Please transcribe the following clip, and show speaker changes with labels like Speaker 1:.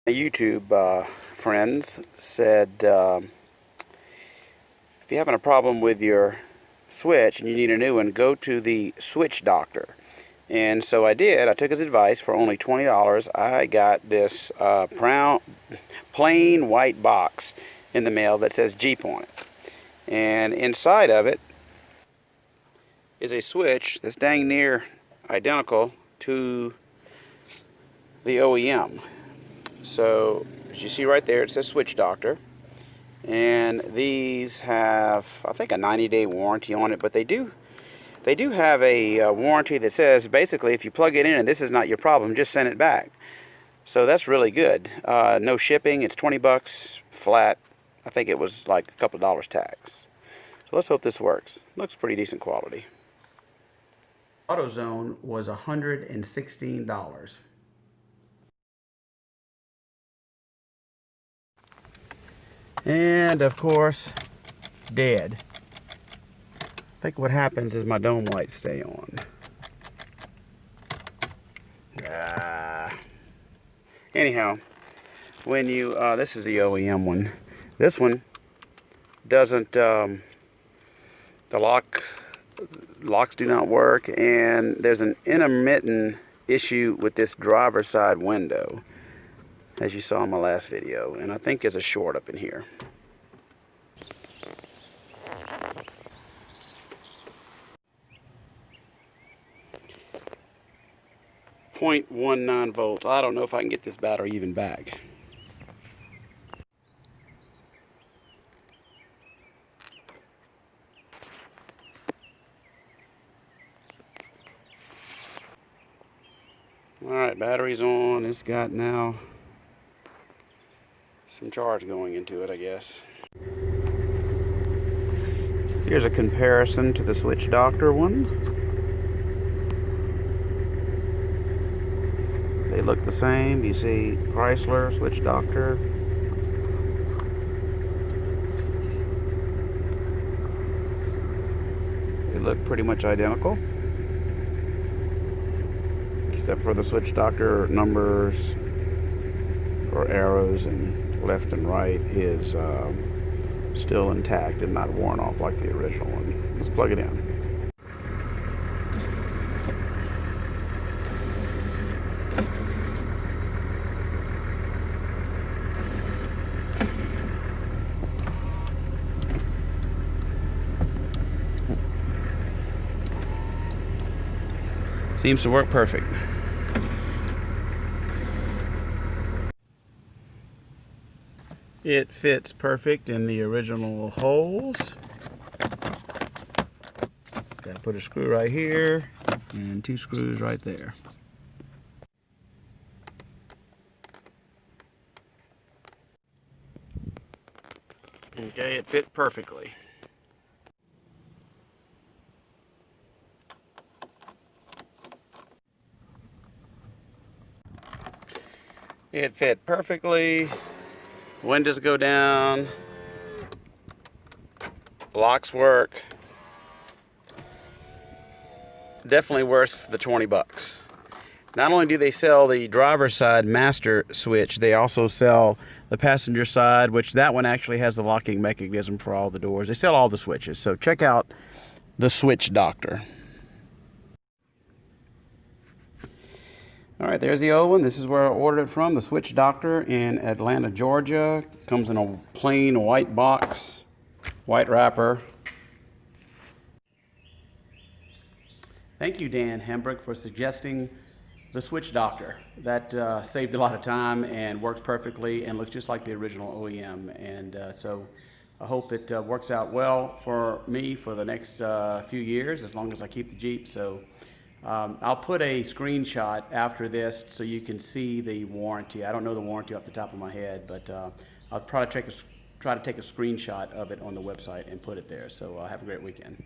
Speaker 1: My YouTube friends said if you're having a problem with your switch and you need a new one, go to the Switch Doctor. And so I did. I took his advice. For only $20. I got this plain white box in the mail that says Jeep on it. And inside of it is a switch that's dang near identical to the OEM. So as you see right there, it says Switch Doctor. And these have, I think, a 90-day warranty on it, but they do have a warranty that says basically if you plug it in and this is not your problem, just send it back. So that's really good. No shipping. It's $20 flat. I think it was like a couple of dollars tax. So let's hope this works. Looks pretty decent quality. AutoZone was $116. And of course, dead. I think what happens is my dome lights stay on. Anyhow, when you, this is the OEM one. This one doesn't, the locks do not work, and there's an intermittent issue with this driver's side window, as you saw in my last video, and I think there's a short up in here. .19 volts. I don't know if I can get this battery even back. Alright, battery's on. It's got now some charge going into it, I guess. Here's a comparison to the Switch Doctor one. They look the same. You see Chrysler, Switch Doctor. They look pretty much identical, except for the Switch Doctor numbers or arrows and left and right is still intact and not worn off like the original one. Let's plug it in. Seems to work perfect. It fits perfect in the original holes. Got to put a screw right here and 2 screws right there. Okay, it fit perfectly. It fit perfectly. Windows go down. Locks work. Definitely worth the $20. Not only do they sell the driver's side master switch, they also sell the passenger side, which that one actually has the locking mechanism for all the doors. They sell all the switches. So check out the Switch Doctor. All right, there's the old one. This is where I ordered it from, the Switch Doctor in Atlanta, Georgia. Comes in a plain white box, white wrapper. Thank you, Dan Hembrick, for suggesting the Switch Doctor. That saved a lot of time and works perfectly and looks just like the original OEM. And so I hope it works out well for me for the next few years, as long as I keep the Jeep. So I'll put a screenshot after this so you can see the warranty. I don't know the warranty off the top of my head, but I'll try to take a screenshot of it on the website and put it there. So have a great weekend.